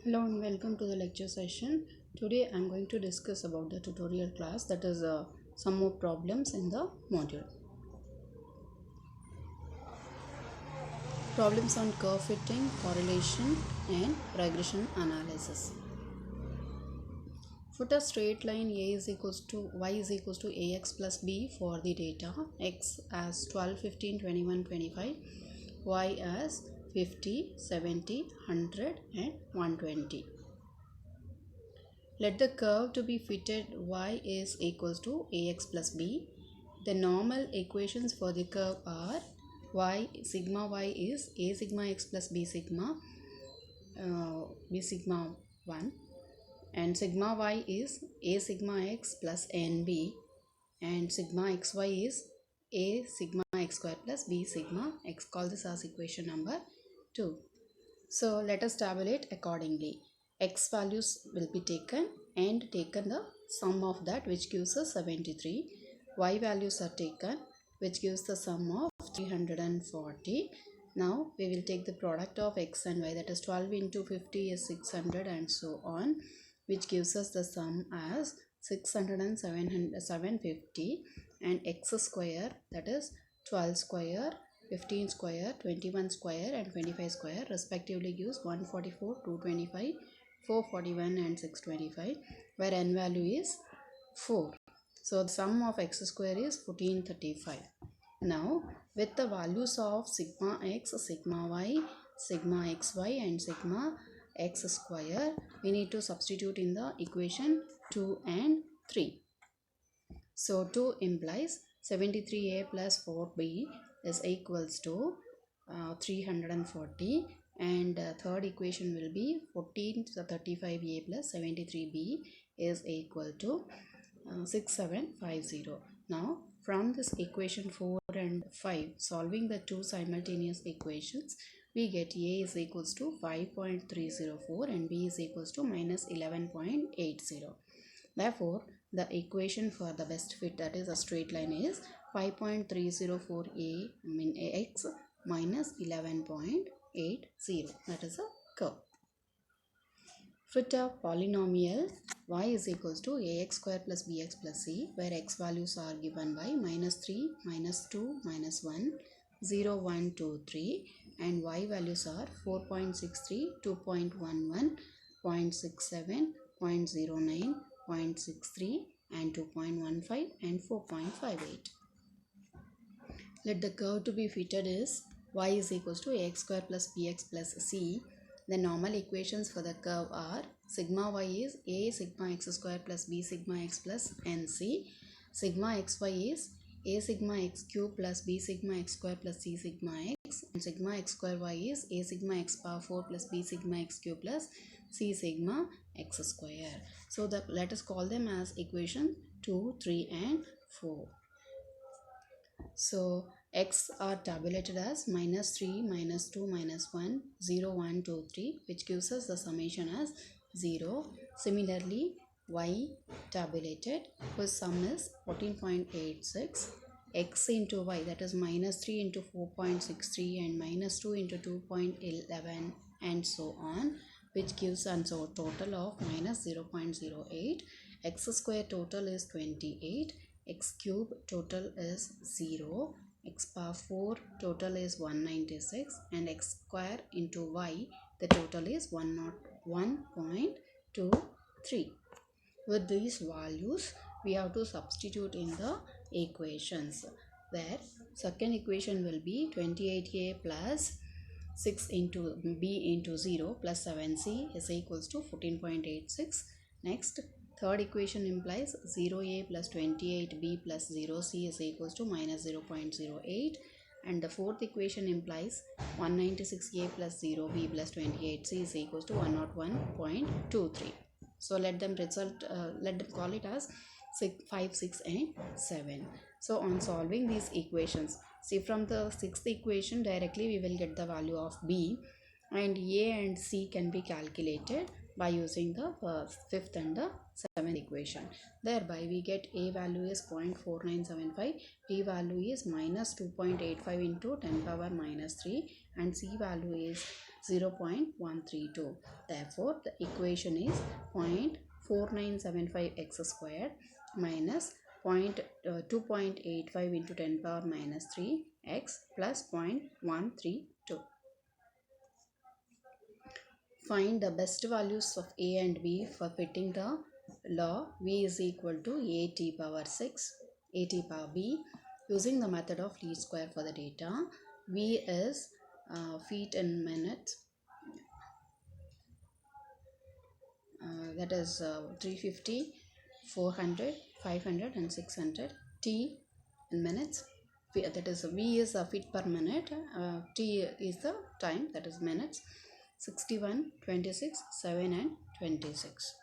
Hello and welcome to the lecture session. Today I am going to discuss about the tutorial class, that is some more problems in the module. Problems on curve fitting, correlation and regression analysis. Put a straight line a is equals to y is equals to ax plus b for the data x as 12, 15, 21, 25, y as 50, 70, 100 and 120. Let the curve to be fitted y is equals to ax plus b. The normal equations for the curve are sigma y is a sigma x plus b sigma 1, and sigma y is a sigma x plus nb, and sigma xy is a sigma x square plus b sigma x. Call this as equation number 2. So let us tabulate accordingly. X values will be taken and taken the sum of that, which gives us 73. Y values are taken, which gives the sum of 340. Now we will take the product of x and y, that is 12 into 50 is 600 and so on, which gives us the sum as 600 and 750, and x square, that is 12 square, 15 square, 21 square and 25 square respectively gives 144, 225, 441 and 625, where n value is 4. So the sum of x square is 1435. Now with the values of sigma x, sigma y, sigma xy and sigma x square, we need to substitute in the equation 2 and 3. So 2 implies 73a plus 4b is equals to 340, and third equation will be 1435a plus 73b is equal to 6750. Now from this equation 4 and 5, solving the two simultaneous equations, we get a is equals to 5.304 and b is equals to minus 11.80. Therefore, the equation for the best fit, that is a straight line, is 5.304 ax minus 11.80. That is a curve. Fit a polynomial y is equals to ax square plus bx plus c, where x values are given by minus 3, minus 2, minus 1, 0, 1, 2, 3, and y values are 4.63, 2.11, 0.67, 0.09, 0.63 and 2.15 and 4.58. Let the curve to be fitted is y is equals to ax square plus bx plus c. The normal equations for the curve are sigma y is a sigma x square plus b sigma x plus nc. Sigma xy is a sigma x cube plus b sigma x square plus c sigma x, and sigma x square y is a sigma x power 4 plus b sigma x cube plus c sigma x square. So let us call them as equation 2, 3 and 4. So x are tabulated as minus 3, minus 2, minus 1, 0, 1, 2, 3, which gives us the summation as 0. Similarly, y tabulated, whose sum is 14.86. X into y, that is minus 3 into 4.63 and minus 2 into 2.11 and so on, which gives us a total of minus 0.08. X square total is 28. X cube total is 0, x power 4 total is 196, and x square into y, the total is 101.23. With these values, we have to substitute in the equations, where second equation will be 28a plus 6 into b into 0 plus 7c is equals to 14.86. Next, third equation implies 0a plus 28b plus 0c is equals to minus 0.08, and the fourth equation implies 196a plus 0b plus 28c is equals to 101.23. So let them call it as 5, 6 and 7. So on solving these equations, see, from the sixth equation directly we will get the value of b, and a and c can be calculated by using the fifth and the seventh equation. Thereby we get a value is 0.4975, b value is minus 2.85 into 10 power minus 3, and c value is 0.132. Therefore, the equation is 0.4975 x squared minus 2.85 into 10 power minus 3 x plus 0.132. Find the best values of a and b for fitting the law v is equal to at power 6 at power b using the method of least square for the data. V is feet in minutes, that is 350, 400, 500 and 600. T in minutes, that is V is a feet per minute, T is the time, that is minutes. 61, 26, 7 and 26.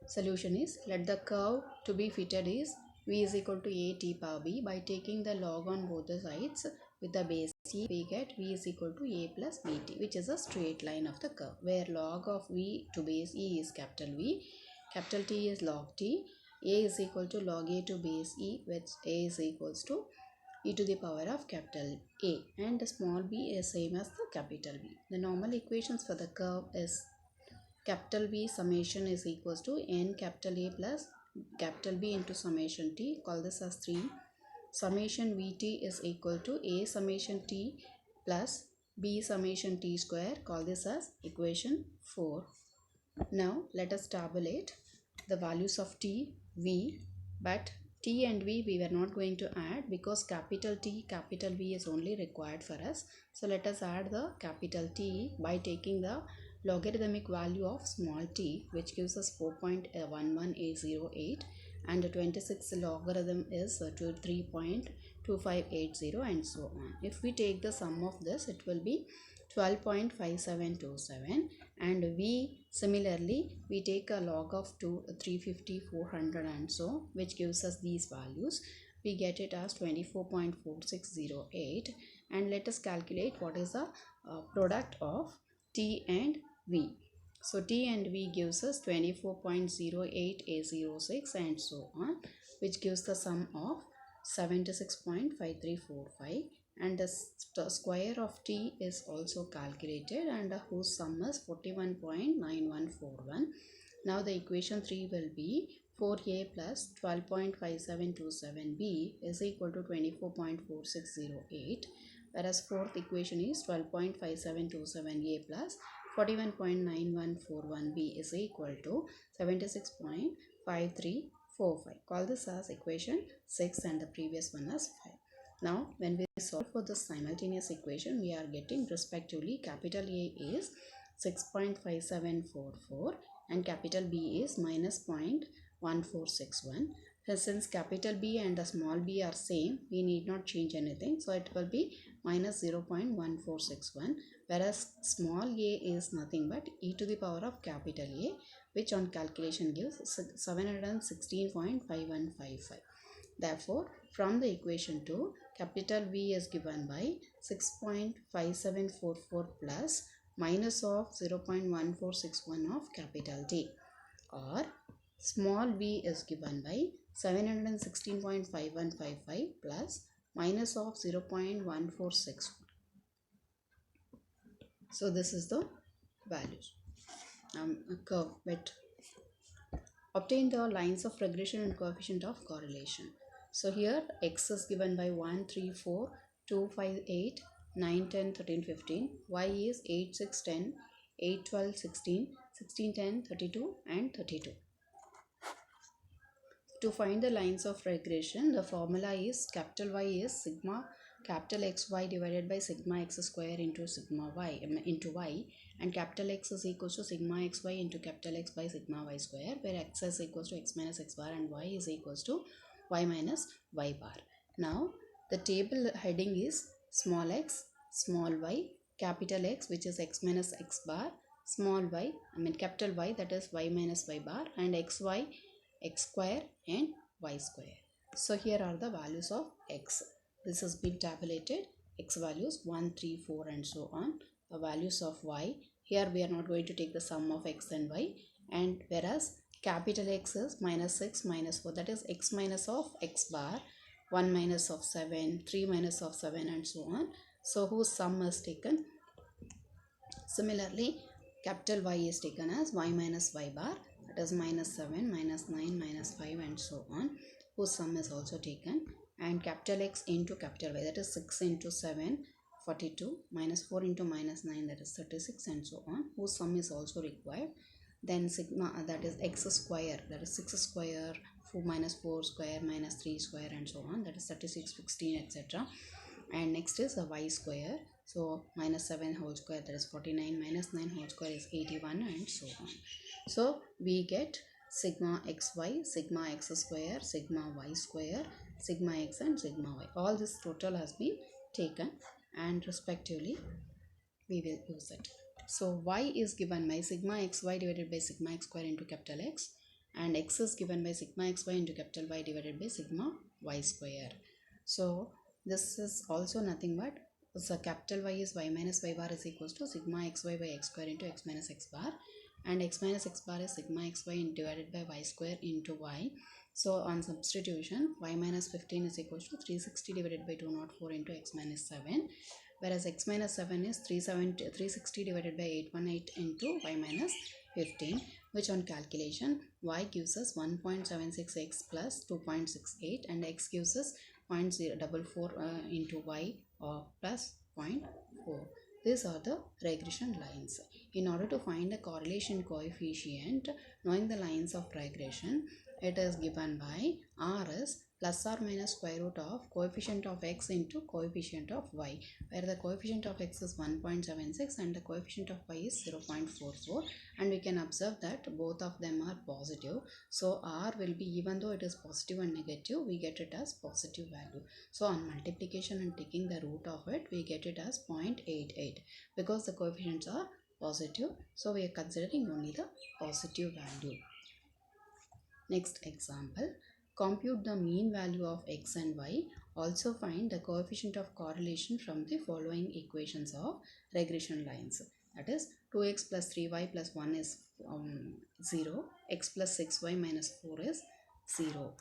Solution is, let the curve to be fitted is V is equal to a t power b. By taking the log on both the sides with the base e, we get V is equal to a plus bt, which is a straight line of the curve, where log of V to base e is capital V, capital T is log t, a is equal to log a to base e, which a is equals to e to the power of capital A, and the small b is same as the capital B. The normal equations for the curve is capital B summation is equals to n capital A plus capital B into summation t, call this as 3. Summation Vt is equal to A summation t plus B summation t square, call this as equation 4. Now let us tabulate the values of t, V, but t and v we were not going to add because capital T, capital V is only required for us. So let us add the capital T by taking the logarithmic value of small t, which gives us 4.11808, and the 26 logarithm is to 3.2580 and so on. If we take the sum of this, it will be 12.5727, and V similarly we take a log of 350, 400 and so, which gives us these values. We get it as 24.4608, and let us calculate what is the product of T and V. So T and V gives us 24.08806 and so on, which gives the sum of 76.5345, and the square of T is also calculated, and whose sum is 41.9141. Now the equation 3 will be 4a plus 12.5727b is equal to 24.4608, whereas fourth equation is 12.5727a plus 41.9141b is equal to 76.5345. Call this as equation 6 and the previous one as 5. Now when we solve for the simultaneous equation, we are getting respectively capital A is 6.5744 and capital B is minus 0.1461. Since capital B and the small b are same, we need not change anything. So it will be minus 0.1461, whereas small a is nothing but e to the power of capital A, which on calculation gives 716.5155. Therefore, from the equation 2, capital V is given by 6.5744 plus minus of 0.1461 of capital T, or small v is given by 716.5155 plus minus of 0.1461. So this is the values. Curve with. Obtain the lines of regression and coefficient of correlation. So here x is given by 1, 3, 4, 2, 5, 8, 9, 10, 13, 15. Y is 8, 6, 10, 8, 12, 16, 16, 10, 32 and 32. To find the lines of regression, the formula is capital Y is sigma capital XY divided by sigma x square into sigma y into y, and capital X is equals to sigma xy into capital X by sigma y square, where x is equals to x minus x bar and y is equals to y minus y bar. Now the table heading is small x, small y, capital X, which is x minus x bar, small y, capital Y, that is y minus y bar, and xy, x square and y square. So here are the values of x. This has been tabulated. X values 1, 3, 4 and so on. The values of y. Here we are not going to take the sum of x and y. And whereas capital X is minus 6 minus 4. That is x minus of x bar. 1 minus of 7. 3 minus of 7 and so on. So whose sum is taken? Similarly, capital Y is taken as y minus y bar, that is minus 7, minus 9, minus 5 and so on, whose sum is also taken, and capital X into capital Y, that is 6 into 7, 42, minus 4 into minus 9, that is 36 and so on, whose sum is also required. Then sigma, that is x square, that is 6 square, 4 minus 4 square, minus 3 square and so on, that is 36, 16 etc. And next is a y square, so minus 7 whole square, that is 49, minus 9 whole square is 81 and so on. So we get sigma xy, sigma x square, sigma y square, sigma x and sigma y. All this total has been taken and respectively we will use it. So y is given by sigma xy divided by sigma x square into capital X, and x is given by sigma xy into capital Y divided by sigma y square. So this is also nothing but, so capital Y is y minus y bar is equals to sigma xy by x square into x minus x bar, and x minus x bar is sigma xy divided by y square into y. So on substitution, y minus 15 is equals to 360 divided by 204 into x minus 7, whereas x minus 7 is 360 divided by 818 into y minus 15, which on calculation y gives us 1.76x plus 2.68 and x gives us 0.044 into y plus 0.4. These are the regression lines. In order to find the correlation coefficient, knowing the lines of regression, it is given by R is plus or minus square root of coefficient of x into coefficient of y, where the coefficient of x is 1.76 and the coefficient of y is 0.44, and we can observe that both of them are positive. So R will be, even though it is positive and negative, we get it as positive value. So on multiplication and taking the root of it, we get it as 0.88 because the coefficients are positive. So we are considering only the positive value. Next example, compute the mean value of x and y. Also find the coefficient of correlation from the following equations of regression lines. That is 2x plus 3y plus 1 is 0, x plus 6y minus 4 is 0.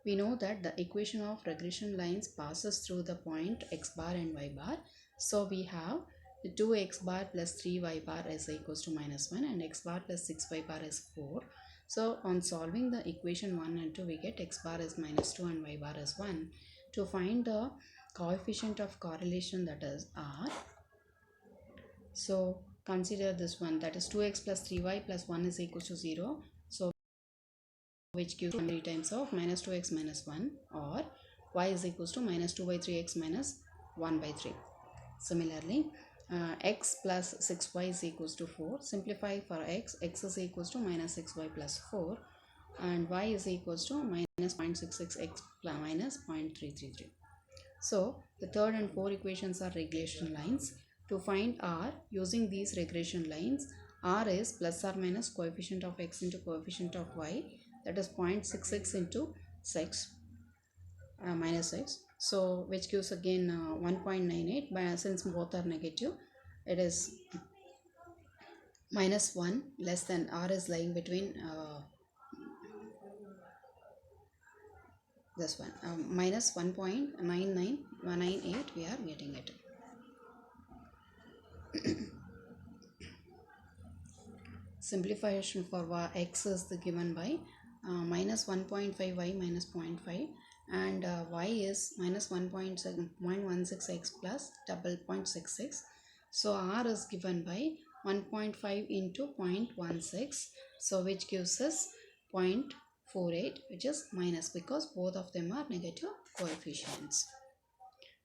We know that the equation of regression lines passes through the point x bar and y bar. So we have the 2x bar plus 3y bar is equals to minus 1 and x bar plus 6y bar is 4. So on solving the equation 1 and 2, we get x bar is minus 2 and y bar is 1. To find the coefficient of correlation, that is R, so consider this one, that is 2x plus 3y plus 1 is equal to 0. So which gives 3 times of minus 2x minus 1, or y is equals to minus 2 by 3x minus 1 by 3. Similarly, x plus 6y is equals to 4. Simplify for x is equals to minus 6y plus 4 and y is equals to minus 0.66x minus 0.333. So the third and fourth equations are regression lines. To find R, using these regression lines, R is plus or minus coefficient of x into coefficient of y, that is 0.66 into 6 minus 6. So which gives again 1.98, but since both are negative, it is minus 1 less than, R is lying between this one, minus 1.99198 we are getting it. Simplification for x is given by minus 1.5y minus 0.5 and y is minus 1.16x plus 0.66. So R is given by 1.5 into 0.16, so which gives us 0.48, which is minus because both of them are negative coefficients.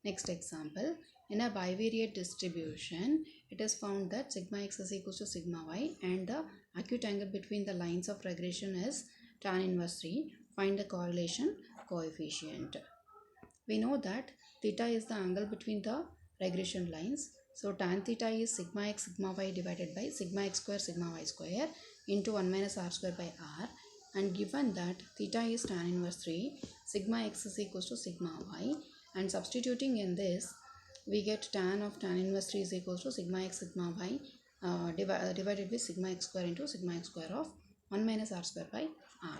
Next example, in a bivariate distribution, it is found that sigma x is equals to sigma y and the acute angle between the lines of regression is tan inverse 3. Find the correlation coefficient. We know that theta is the angle between the regression lines. So tan theta is sigma x sigma y divided by sigma x square sigma y square into 1 minus r square by r, and given that theta is tan inverse 3, sigma x is equals to sigma y, and substituting in this, we get tan of tan inverse 3 is equals to sigma x sigma y divided by sigma x square into sigma x square of 1 minus r square by r.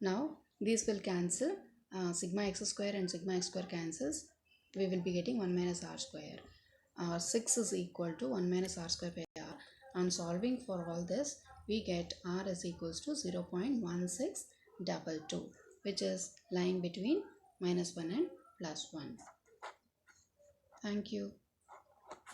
Now these will cancel, sigma x square and sigma x square cancels, we will be getting 1 minus r square. 6 is equal to 1 minus r square by r. On solving for all this, we get r is equals to 0.1622, which is lying between -1 and +1. Thank you.